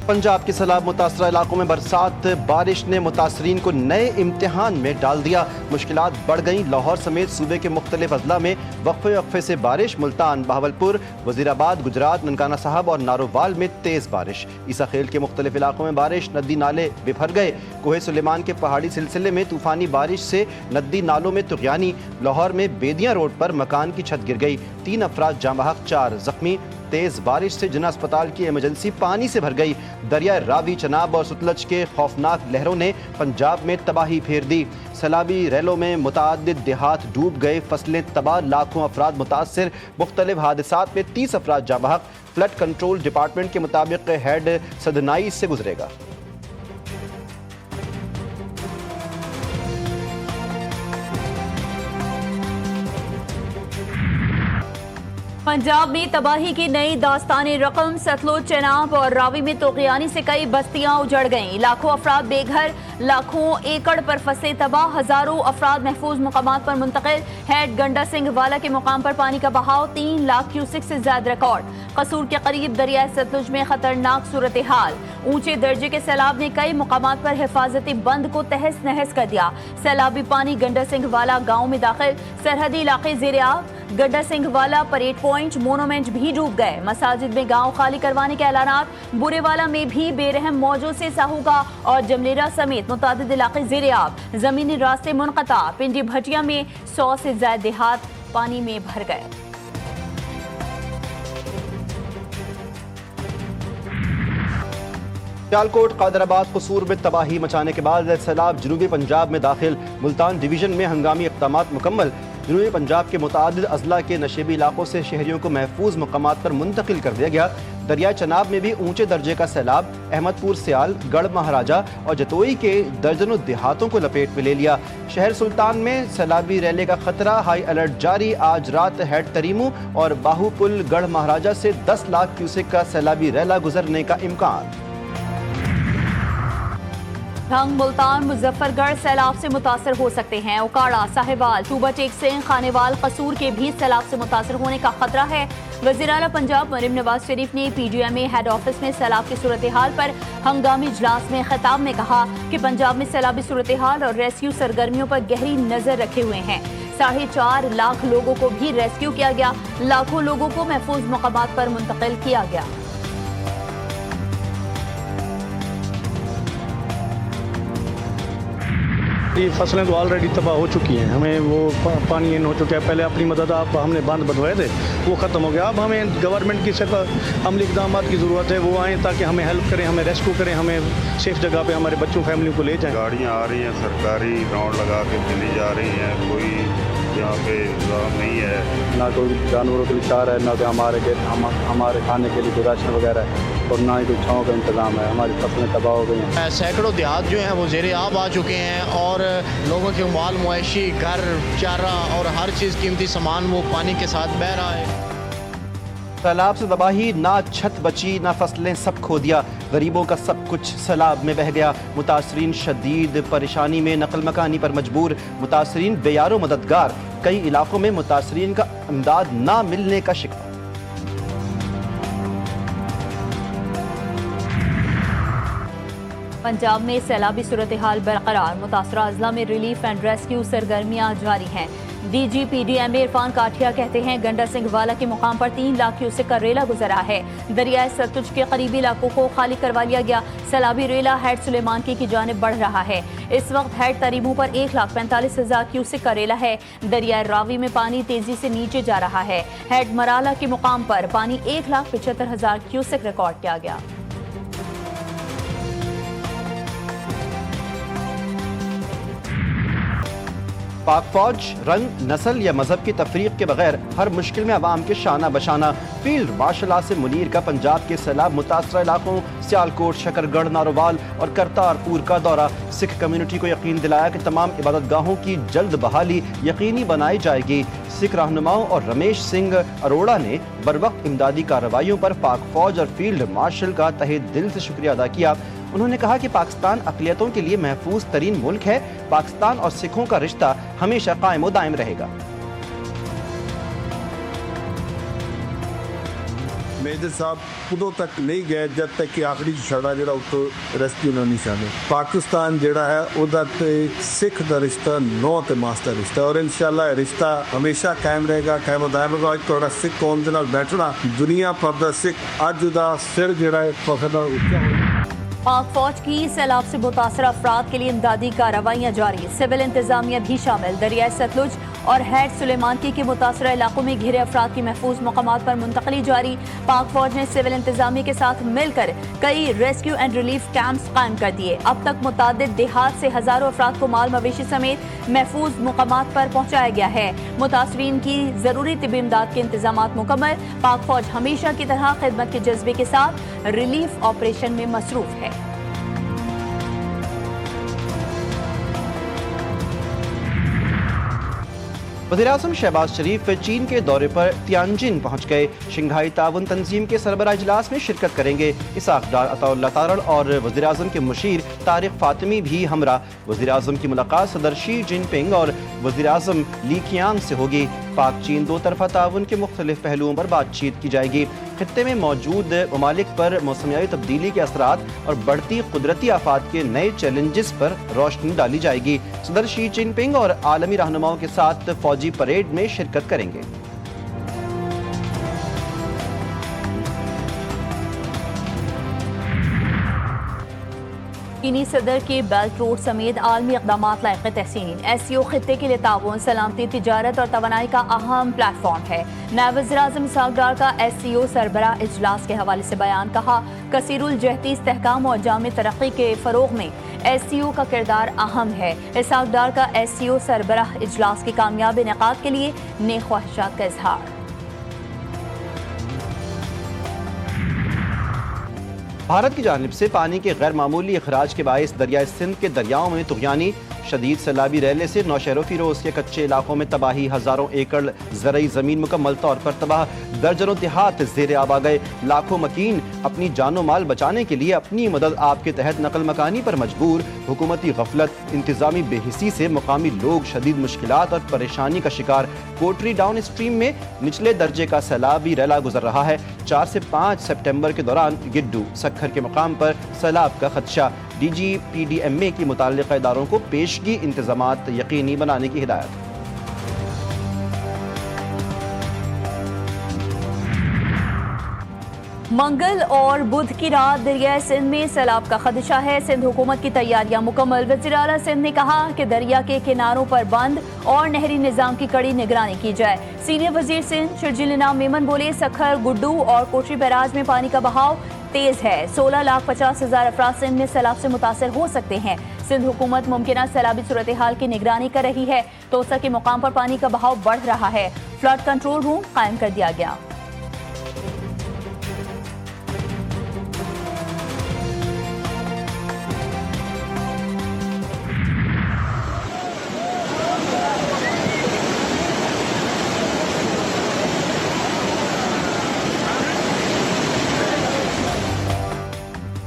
पंजाब के सैलाब मुतासरा इलाकों में बरसात बारिश ने मुतासरीन को नए इम्तिहान में डाल दिया। मुश्किलात बढ़ गईं। लाहौर समेत सूबे के मुख्तलिफ अजला में वक्फे से बारिश। मुल्तान, बहावलपुर, वजीराबाद, गुजरात, ननकाना साहब और नारोवाल में तेज़ बारिश। ईसा खेल के मुख्तलिफ इलाकों में बारिश। नदी नाले बिफर गए। कोहे सुलेमान के पहाड़ी सिलसिले में तूफानी बारिश से नदी नालों में तुग़यानी। लाहौर में बेदियाँ रोड पर मकान की छत गिर गई। 3 अफराद जाँ बहक, 4 जख्मी। तेज बारिश से जिना अस्पताल की इमरजेंसी पानी से भर गई। दरिया रावी, चनाब और सतलज के खौफनाक लहरों ने पंजाब में तबाही फेर दी। सैलाबी रैलों में मुतअद्दिद देहात डूब गए। फसलें तबाह, लाखों अफराद मुतासर। मुख्तलिफ हादसात में 30 अफराद जाँ बहक। फ्लड कंट्रोल डिपार्टमेंट के मुताबिक हेड सदनाई से गुजरेगा। पंजाब में तबाही की नई दास्तानी रकम। सतलुज, चनाब और रावी में तोग़यानी से कई बस्तियां उजड़ गईं। लाखों अफराद बेघर, लाखों एकड़ पर फसलें तबाह। हजारों अफराद महफूज मुकामात पर मुंतकिल। हेड गंडा सिंह वाला के मुकाम पर पानी का बहाव 3 लाख क्यूसिक से ज्यादा रिकॉर्ड। कसूर के करीब दरिया सतलुज में खतरनाक सूरत हाल। ऊंचे दर्जे के सैलाब ने कई मुकामात पर हिफाजती बंद को तहस नहस कर दिया। सैलाबी पानी गंडा सिंह वाला गाँव में दाखिल। सरहदी इलाके ज़ेर-ए-आब। गंडा सिंह वाला, परेड पॉइंट, मोनोमेंट भी डूब गए। मसाजिद में गांव खाली करवाने के ऐलानात। बुरेवाला में भी बेरहम मौजों से साहूगा और जमलेरा समेत मुतादिद इलाके ज़ेर-ए-आब। जमीनी रास्ते मुनक़ता। पिंडी भटिया में 100 से ज्यादा देहात पानी में भर गए। सियालकोट, कादराबाद, कसूर में तबाही मचाने के बाद सैलाब जनूबी पंजाब में दाखिल। मुल्तान डिवीजन में हंगामी इक़दामात मुकम्मल। जनूबी पंजाब के मुतादिद अजला के नशेबी इलाकों से शहरियों को महफूज मकामात पर मुंतकिल कर दिया गया। दरिया चनाब में भी ऊंचे दर्जे का सैलाब अहमदपुर, सियाल, गढ़ महाराजा और जतोई के दर्जनों देहातों को लपेट में ले लिया। शहर सुल्तान में सैलाबी रैले का खतरा, हाई अलर्ट जारी। आज रात हेड तरीमू और बाहुपुल, गढ़ महाराजा से 10 लाख क्यूसेक का सैलाबी रैला गुजरने का इम्कान। ढंग, मुल्तान, मुजफ्फरगढ़ सैलाब से मुतासर हो सकते हैं। उकाड़ा, साहिवाल, टूबा टेक सिंह, खानेवाल, कसूर के भी सैलाब से मुतासर होने का खतरा है। वज़ीर आला पंजाब मरीम नवाज शरीफ ने PGMA हेड ऑफिस में सैलाब की सूरत हाल पर हंगामी इजलास में खिताब में कहा कि पंजाब में सैलाबी सूरत हाल और रेस्क्यू सरगर्मियों पर गहरी नजर रखे हुए हैं। 4.5 लाख लोगों को भी रेस्क्यू किया गया। लाखों लोगों को महफूज मकामात पर मुंतकिल किया गया। ये फसलें तो ऑलरेडी तबाह हो चुकी हैं। हमें वो पानी इन हो चुका है। पहले अपनी मदद आप हमने बांध बनवाए थे, वो ख़त्म हो गया। अब हमें गवर्नमेंट की सिर्फ अमली इक़दाम की ज़रूरत है। वो आएँ ताकि हमें हेल्प करें, हमें रेस्क्यू करें, हमें सेफ जगह पे हमारे बच्चों फैमिली को ले जाएं। गाड़ियाँ आ रही हैं सरकारी, राउंड लगा के चली जा रही हैं। कोई यहाँ पे इंतजाम नहीं है, ना कोई जानवरों के लिए चारा है, ना तो हमारे खाने के लिए कोई राशन वगैरह है, और ना ही कोई छाँव का इंतजाम है। हमारी फसलें तबाह हो गई हैं। सैकड़ों देहात जो हैं वो ज़ेर-ए-आब आ चुके हैं और लोगों के माल मुआशी, घर, चारा और हर चीज़ कीमती सामान वो पानी के साथ बह रहा है। सैलाब से तबाही, ना छत बची ना फसलें, सब खो दिया। गरीबों का सब कुछ सैलाब में बह गया। मुतासरीन शदीद परेशानी में, नकल मकानी पर मजबूर। मुतासरीन बेयारो मददगार। कई इलाकों में मुतासरीन का इमदाद ना मिलने का शिकवा। पंजाब में सैलाबी सूरत हाल बरकरार। मुतासरा अजला में रिलीफ एंड रेस्क्यू सरगर्मियां जारी हैं। DG PDMA इरफान काठिया कहते हैं गंडा सिंह वाला के मुकाम पर 3 लाख क्यूसेक का रेला गुजरा है। दरियाए सतलुज के करीबी इलाकों को खाली करवा लिया गया। सैलाबी रेला हेड सुलेमान की जानिब बढ़ रहा है। इस वक्त हेड तरीमू पर 1,45,000 क्यूसेक का रेला है। दरियाए रावी में पानी तेजी से नीचे जा रहा है। हेड मराला के मुकाम पर पानी 1,75,000 क्यूसेक रिकॉर्ड किया गया। पाक फौज रंग, नस्ल या मजहब की तफरीक के बगैर हर मुश्किल में अवाम के शाना बशाना। फील्ड मार्शल आसिम मुनीर का पंजाब के सैलाब मुतासरा इलाकों सियालकोट, शकरगढ़, नारोवाल और करतारपुर का दौरा। सिख कम्युनिटी को यकीन दिलाया कि तमाम इबादत गाहों की जल्द बहाली यकीनी बनाई जाएगी। सिख रहनुमाओं और रमेश सिंह अरोड़ा ने बरवक्त इमदादी कार्रवाइयों पर पाक फौज और फील्ड मार्शल का तहे दिल से शुक्रिया अदा किया। उन्होंने कहा कि पाकिस्तान अक़लियतों के लिए महफूज तरीन मुल्क है। पाकिस्तान और सिखों का रिश्ता हमेशा कायम व दायम रहेगा। मेजर साहब उदों तक नहीं गए जब तक कि आखिरी छड़ा जो उत्तों रेस्क्यू ना नहीं चाहते। पाकिस्तान जोड़ा है उधर ते सिख का रिश्ता नौ ते मास का रिश्ता और इंशाल्लाह रिश्ता हमेशा कायम रहेगा, कायम दायम रहेगा। अज थोड़ा सिख कौम के नाल बैठना दुनिया भर का सिख अज उदा सिर जोड़ा है फखर नाल उच्चा हो। पाक फौज की सैलाब से मुतासर अफराद के लिए इमदादी कार्रवाइयाँ जारी, सिविल इंतजामिया भी शामिल। दरियाए सतलुज और हैड सुलेमानकी के मुतासर इलाकों में घिरे अफराद की महफूज मकामात पर मुंतकली जारी। पाक फौज ने सिविल इंतजामिया के साथ मिलकर कई रेस्क्यू एंड रिलीफ कैंप्स कायम कर दिए। अब तक मुतादिद देहात से हजारों अफराद को माल मवेशी समेत महफूज मकामात पर पहुँचाया गया है। मुतासरीन की जरूरी तिबी इमदाद के इंतजाम मुकम्मल। पाक फौज हमेशा की तरह खिदमत के जज्बे के साथ रिलीफ ऑपरेशन में मसरूफ है। वज़ीर-ए-आज़म शहबाज शरीफ चीन के दौरे पर तियानजिन पहुंच गए। शंघाई ताउन तंजीम के सरबराह इजलास में शिरकत करेंगे। इसहाक डार अताउल्लाह तारड़ और वज़ीर-ए-आज़म के मुशीर तारिक फातिमी भी हमरा। वज़ीर-ए-आज़म की मुलाकात सदर शी जिनपिंग और वज़ीर-ए-आज़म ली क़ियांग से होगी। पाक चीन दो तरफा ताउन के मुख्तलिफ पहलुओं पर बातचीत की जाएगी। खित्ते में मौजूद ममालिक पर मौसमियाती तब्दीली के असरात और बढ़ती कुदरती आफात के नए चैलेंजेस पर रोशनी डाली जाएगी। सदर शी जिनपिंग और आलमी रहनुमाओं के साथ फौजी परेड में शिरकत करेंगे। चीनी सदर के बेल्ट रोड समेत आलमी इक़दामात लायक़ तहसीन। SCO खित्ते के लिए ताउन, सलामती, तिजारत और तवानाई का अहम प्लेटफॉर्म है। नायब वज़ीर-ए-आज़म इसहाक डार का SCO सरबराह इजलास के हवाले से बयान। कहा, कसीरुल जहती इस्तेहकाम और जामे तरक्की के फ़रोग़ में SCO का किरदार अहम है। इसहाक डार का SCO सरबराह इजलास की कामयाब इनेक़ाद के लिए नेक ख्वाहिशात का इजहार। भारत की जानिब से पानी के गैर मामूली अखराज के बायस दरियाए सिंध के दरियाओं में तुग़यानी शदीद सैलाबी रैले से नौशहरों फिरोज के कच्चे इलाकों में तबाही। हज़ारों एकड़ ज़रई ज़मीन मुकम्मल तौर पर तबाह। दर्जनों देहात ज़ेरे आब आ गए। लाखों मकीन अपनी जानो माल बचाने के लिए अपनी मदद आपके तहत नकल मकानी पर मजबूर। हुकूमती गफलत, इंतज़ामी बेहिसी से मुकामी लोग शदीद मुश्किलात और परेशानी का शिकार। कोटरी डाउन स्ट्रीम में निचले दर्जे का सैलाबी रैला गुजर रहा है। 4 से 5 सितंबर के दौरान गिड्डू सक्खर के मकाम पर सैलाब का खदशा। DGPDMA की मुताल्लिक़ा इदारों को पेशगी इंतज़ामात यकीनी बनाने की हिदायत। मंगल और बुध की रात दरिया सिंध में सैलाब का खदशा है। सिंध हुकूमत की तैयारियां मुकम्मल। वज़ीर आला सिंध ने कहा कि दरिया के किनारों पर बंद और नहरी निज़ाम की कड़ी निगरानी की जाए। सीनियर वज़ीर सिंध शर्जील इनाम मेमन बोले, सखर, गुड्डू और कोटरी बैराज में पानी का बहाव तेज है। 16,50,000 अफराद सिंध में सैलाब से मुतासर हो सकते हैं। सिंध हुकूमत मुमकिन सैलाबी सूरत हाल की निगरानी कर रही है। तोसा के मुकाम पर पानी का बहाव बढ़ रहा है। फ्लड कंट्रोल रूम कायम कर दिया गया।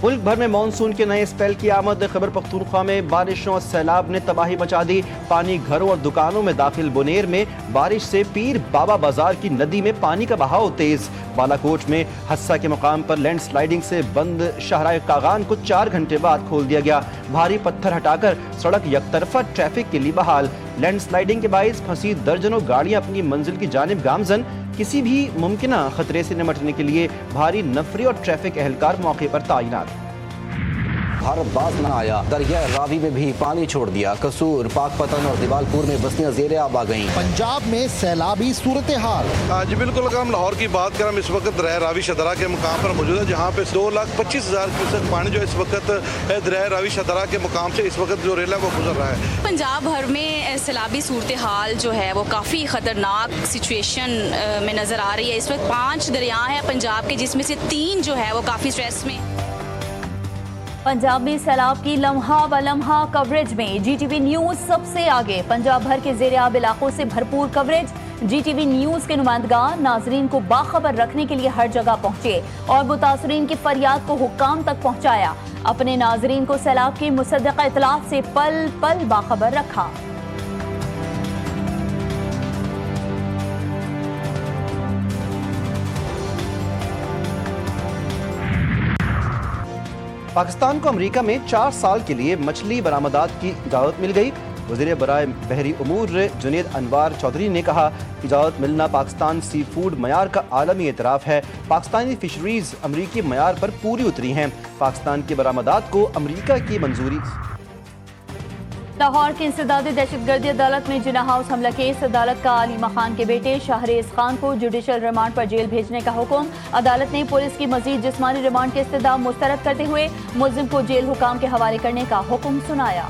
मुल्क भर में मानसून के नए स्पेल की आमद। खैबर पख्तूनख्वा में बारिशों और सैलाब ने तबाही मचा दी। पानी घरों और दुकानों में दाखिल। बुनेर में बारिश से पीर बाबा बाजार की नदी में पानी का बहाव तेज। बालाकोट में हस्सा के मुकाम पर लैंड स्लाइडिंग से बंद शाहराह कागान को 4 घंटे बाद खोल दिया गया। भारी पत्थर हटाकर सड़क यकतरफा ट्रैफिक के लिए बहाल। लैंड स्लाइडिंग के बायस फंसी दर्जनों गाड़ियां अपनी मंजिल की जानिब गामजन। किसी भी मुमकिन खतरे से निपटने के लिए भारी नफरी और ट्रैफिक एहलकार मौके पर तैनात। भारत बाज न आया, दरिया रावी में भी पानी छोड़ दिया। कसूर, पाकपतन और दिवालपुर में बस्तियां ज़ेरे आब आ गईं। पंजाब में सैलाबी सूरत हाल। जी बिल्कुल, अगर हम लाहौर की बात करें, हम इस वक्त दरिया रावी शदरा के मुकाम पर मौजूद है, जहाँ पे 2,25,000 क्यूसेक पानी जो इस वक्त दरिया रावी शदरा के मुकाम से इस वक्त जो रेला वो गुजर रहा है। पंजाब भर में सैलाबी सूरत हाल जो है वो काफ़ी ख़तरनाक सिचुएशन में नज़र आ रही है। इस वक्त 5 दरिया हैं पंजाब के, जिसमें से 3 जो है वो काफ़ी स्ट्रेस में। पंजाब में सैलाब की लम्हा व लम्हा कवरेज में GTV न्यूज़ सबसे आगे। पंजाब भर के ज़ेरे-आब इलाकों से भरपूर कवरेज। GTV न्यूज़ के नुमाइंदगान नाजरीन को बाखबर रखने के लिए हर जगह पहुंचे और मुतासरीन की फरियाद को हुक्काम तक पहुंचाया। अपने नाजरीन को सैलाब की मुसद्दक़ा इत्तलात से पल पल बाखबर रखा। पाकिस्तान को अमेरिका में 4 साल के लिए मछली बरामदात की इजाज़त मिल गई। वज़ीर बराए बहरी उमूर जुनैद अनवार चौधरी ने कहा, इजाज़त मिलना पाकिस्तान सी फूड मयार का आलमी एतराफ़ है। पाकिस्तानी फिशरीज़ अमरीकी मयार पर पूरी उतरी हैं। पाकिस्तान की बरामदात को अमरीका की मंजूरी। लाहौर की इंसदादी दहशतगर्दी अदालत में जिन्ना हाउस हमला केस। अदालत का अलीमा खान के बेटे शाहरेज खान को जुडिशल रिमांड पर जेल भेजने का हुक्म। अदालत ने पुलिस की मजीद जिस्मानी रिमांड के इस्तदाम मुस्तरद करते हुए मुल्जिम को जेल हुकाम के हवाले करने का हुक्म सुनाया।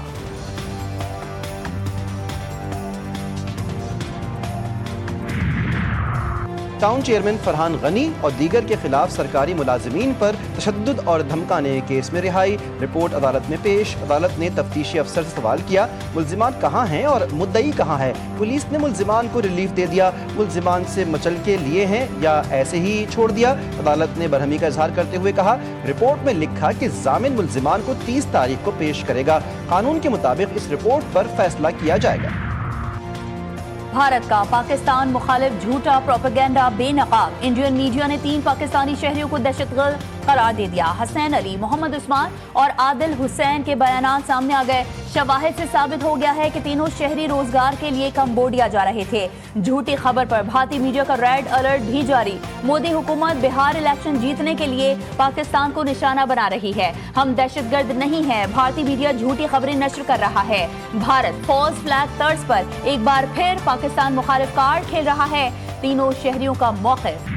टाउन चेयरमैन फरहान गनी और दीगर के खिलाफ सरकारी मुलाजिमीन पर तशद्दुद और धमकाने केस में रिहाई। रिपोर्ट अदालत में पेश। अदालत ने तफ्तीशी अफसर से सवाल किया, मुल्जिमान कहाँ हैं और मुद्दई कहाँ है। पुलिस ने मुल्जिमान को रिलीफ दे दिया। मुल्जिमान से मचल के लिए हैं या ऐसे ही छोड़ दिया। अदालत ने बरहमी का इजहार करते हुए कहा, रिपोर्ट में लिखा कि जामिन मुल्जिमान को 30 तारीख को पेश करेगा। कानून के मुताबिक इस रिपोर्ट पर फैसला किया जाएगा। भारत का पाकिस्तान मुखालिफ झूठा प्रोपेगेंडा बेनकाब। इंडियन मीडिया ने 3 पाकिस्तानी शहरियों को दहशतगर्द करार दे दिया। हसनैन अली, मोहम्मद उस्मान और आदिल हुसैन के बयानात सामने आ गए। शवाहिद से साबित हो गया है कि तीनों शहरी रोजगार के लिए कंबोडिया जा रहे थे। झूठी खबर पर भारतीय मीडिया का रेड अलर्ट भी जारी। मोदी हुकूमत बिहार इलेक्शन जीतने के लिए पाकिस्तान को निशाना बना रही है। हम दहशतगर्द नहीं हैं। भारतीय मीडिया झूठी खबरें नश्र कर रहा है। भारत फॉल्स फ्लैग तर्ज पर एक बार फिर पाकिस्तान मुखालिफ कार्ड खेल रहा है। तीनों शहरियों का मौक़िफ़।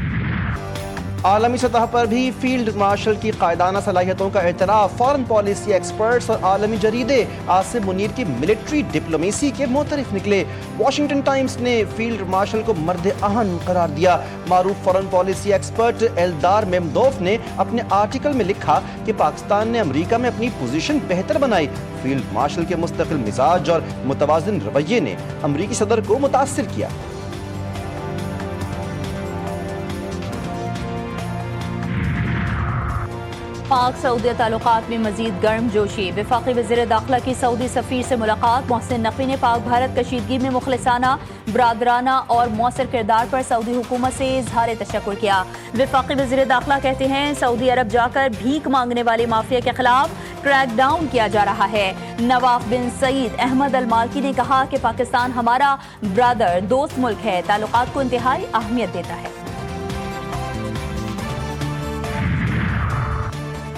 आलमी सतह पर भी फील्ड मार्शल की कायदाना सलाहियतों का एतराफ़। फॉरेन पॉलिसी एक्सपर्ट्स और आलमी जरीदे आसिम मुनीर की मिलिट्री डिप्लोमेसी के मुतरिफ निकले। वॉशिंगटन टाइम्स ने फील्ड मार्शल को मर्द अहम करार दिया। मारूफ फॉरेन पॉलिसी एक्सपर्ट एल्दार मेमदोफ ने अपने आर्टिकल में लिखा कि पाकिस्तान ने अमेरिका में अपनी पोजीशन बेहतर बनाई। फील्ड मार्शल के मुस्तकिल मिजाज और मुतवाज़िन रवैये ने अमरीकी सदर को मुतासिर किया। पाक सऊदी ताल्लुकात में मजीद गर्म जोशी। वफाकी वज़ीर दाखिला की सऊदी सफ़ीर से मुलाकात। मोहसिन नकवी ने पाक भारत कशीदगी में मुखलिसाना, बरादराना और मौसर किरदार पर सऊदी हुकूमत से इजहार तशक्कुर किया। वफाकी वज़ीर दाखिला कहते हैं, सऊदी अरब जाकर भीख मांगने वाले माफिया के खिलाफ क्रैक डाउन किया जा रहा है। नवाफ बिन सईद अहमद अल मालकी ने कहा कि पाकिस्तान हमारा ब्रदर दोस्त मुल्क है, ताल्लुकात को इंतहाई अहमियत देता है।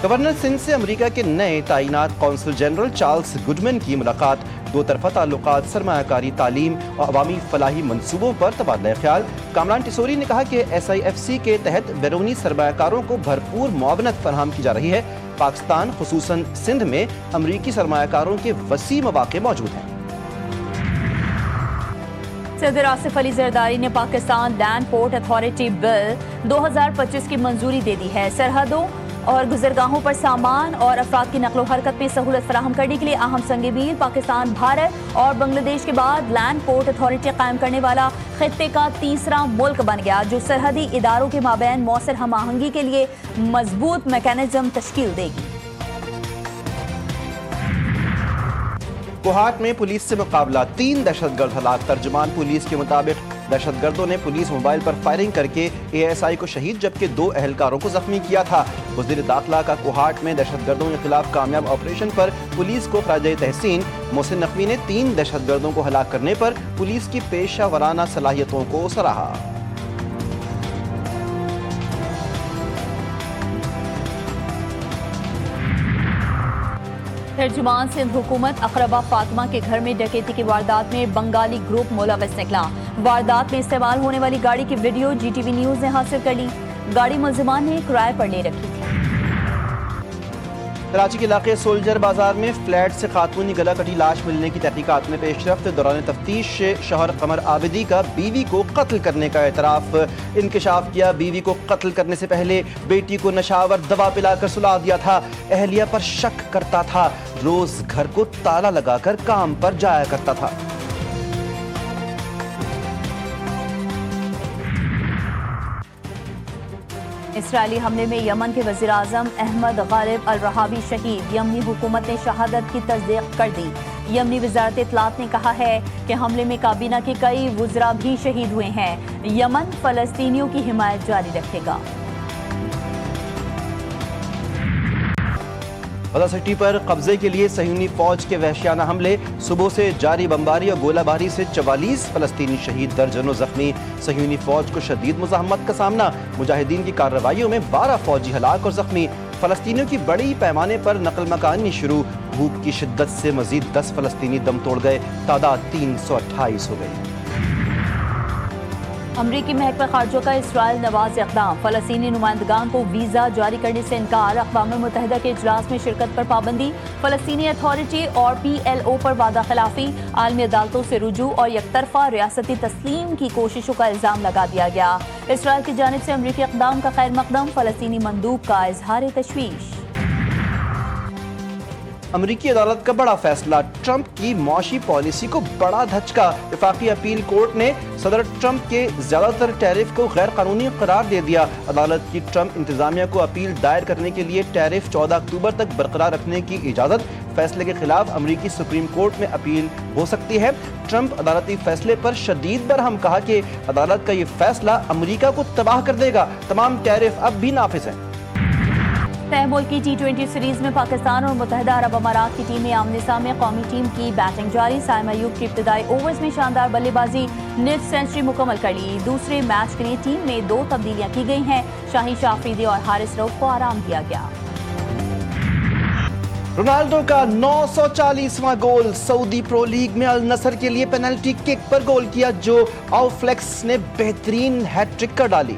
गवर्नर सिंध से अमेरिका के नए तैनात कौंसल जनरल चार्ल्स गुडमैन की मुलाकात। दो तरफा ताल्लुकात, सरमायाकारी, तालीम और अवामी फलाही मंसूबों पर तबादला ख्याल। कामरान टिसोरी ने कहा कि SIFC के तहत बैरूनी सरमायाकारों को भरपूर मुआवनत फराहम की जा रही है। पाकिस्तान खुसूसन सिंध में अमरीकी सरमायाकारों के वसी मौके मौजूद हैं। सदर आसिफ अली जरदारी ने Pakistan land port authority bill 2025 की मंजूरी दे दी है। सरहदों और गुजरगाहों पर सामान और अफराद की नकलो हरकत में सहूलत फराहम करने के लिए अहम संग-ए-मील पाकिस्तान भारत और बांग्लादेश के बाद लैंड पोर्ट अथॉरिटी कायम करने वाला खित्ते का तीसरा मुल्क बन गया, जो सरहदी इदारों के माबैन मौसर हम आहंगी के लिए मजबूत मैकेनिज्म तश्कील देगी। कोहाट में पुलिस से मुकाबला, 3 दहशतगर्द हलाक। तर्जुमान पुलिस के मुताबिक दहशतगर्दों ने पुलिस मोबाइल पर फायरिंग करके ASI को शहीद जबकि 2 अहलकारों को जख्मी किया था। वज़ीर दाखिला का कोहाट में दहशतगर्दों के खिलाफ कामयाब ऑपरेशन पर पुलिस को खराजे तहसीन। मोहसिन नकवी ने 3 दहशतगर्दों को हलाक करने पर पुलिस की पेशा वराना सलाहियतों को सराहा। तर्जुमान सिंध हुकूमत अकरबा फातिमा के घर में डकैती की वारदात में बंगाली ग्रुप मुलविस निकला। वारदात में इस्तेमाल होने वाली गाड़ी की वीडियो GTV न्यूज़ ने हासिल कर ली। गाड़ी मुल्जिमान ने किराए पर ले रखी थी। कराची के इलाके सोल्जर बाजार में फ्लैट से खातूनी गला कटी लाश मिलने की तहकीकात में पेशरफ्त। दौरान तफ्तीश शौहर कमर आबिदी का बीवी को कत्ल करने का एतराफ़। इंकशाफ किया, बीवी को कत्ल करने से पहले बेटी को नशावर दवा पिलाकर सुला दिया था। अहलिया पर शक करता था, रोज घर को ताला लगाकर काम पर जाया करता था। इसराइली हमले में यमन के वज़ीर आज़म अहमद गालिब अल रहावी शहीद। यमनी हुकूमत ने शहादत की तस्दीक कर दी। यमनी वज़ारत इत्तलात ने कहा है कि हमले में काबीना के कई वुज़रा भी शहीद हुए हैं। यमन फ़लस्तीनियों की हिमायत जारी रखेगा। गजा सिटी पर कब्जे के लिए सह्यूनी फौज के वहशियाना हमले, सुबह से जारी बमबारी और गोलाबारी से 44 फलस्तीनी शहीद, दर्जनों जख्मी। सह्यूनी फौज को शदीद मुज़ाहमत का सामना, मुजाहिदीन की कार्रवाइयों में 12 फौजी हलाक और जख्मी। फलस्तीनियों की बड़ी पैमाने पर नकल मकानी शुरू, भूख की शिद्दत से मजीद 10 फलस्तीनी दम तोड़ गए, तादाद 328 हो गई। अमरीकी महकमा खारजा का इसराइल नवाज इक़दाम, फलस्तीनी नुमाइंदगान को वीज़ा जारी करने से इनकार, अक़वाम मुत्तहिदा के इजलास में शिरकत पर पाबंदी, फलस्तीनी अथॉरिटी और PLO पर वादा खिलाफी, आलमी अदालतों से रुजू और यकतरफा रियासती तस्लीम की कोशिशों का इल्ज़ाम लगा दिया गया। इसराइल की जानिब से अमरीकी इक़दाम का खैर मकदम, फलस्तीनी मंदूब का इजहार तशवीश। अमरीकी अदालत का बड़ा फैसला, ट्रंप की मौशी पॉलिसी को बड़ा धचका। वफाकी अपील कोर्ट ने सदर ट्रंप के ज्यादातर टैरिफ को गैर कानूनी करार दे दिया। अदालत की ट्रंप इंतजामिया को अपील दायर करने के लिए टैरिफ 14 अक्टूबर तक बरकरार रखने की इजाजत। फैसले के खिलाफ अमरीकी सुप्रीम कोर्ट में अपील हो सकती है। ट्रंप अदालती फैसले पर शदीद बरहम, कहा कि अदालत का ये फैसला अमरीका को तबाह कर देगा, तमाम टैरिफ अब भी नाफिज हैं। तय मुल्क की T20 सीरीज में पाकिस्तान और मुत्तहिदा अरब अमारात की टीमें आमने सामने, कौमी टीम की बैटिंग जारी। साइमा अयूब की इब्तिदाई ओवर्स में शानदार बल्लेबाजी, निफ्ट सेंचुरी मुकम्मल कर ली। दूसरे मैच के लिए टीम में 2 तब्दीलियां की गई हैं, शाहीन शाह अफरीदी और हारिस रऊफ को आराम दिया गया। रोनाल्डो का 940वां गोल, सऊदी प्रो लीग में अल नसर के लिए पेनल्टी किक पर गोल किया, जो आउफ्लेक्स ने बेहतरीन हैट्रिक कर डाली।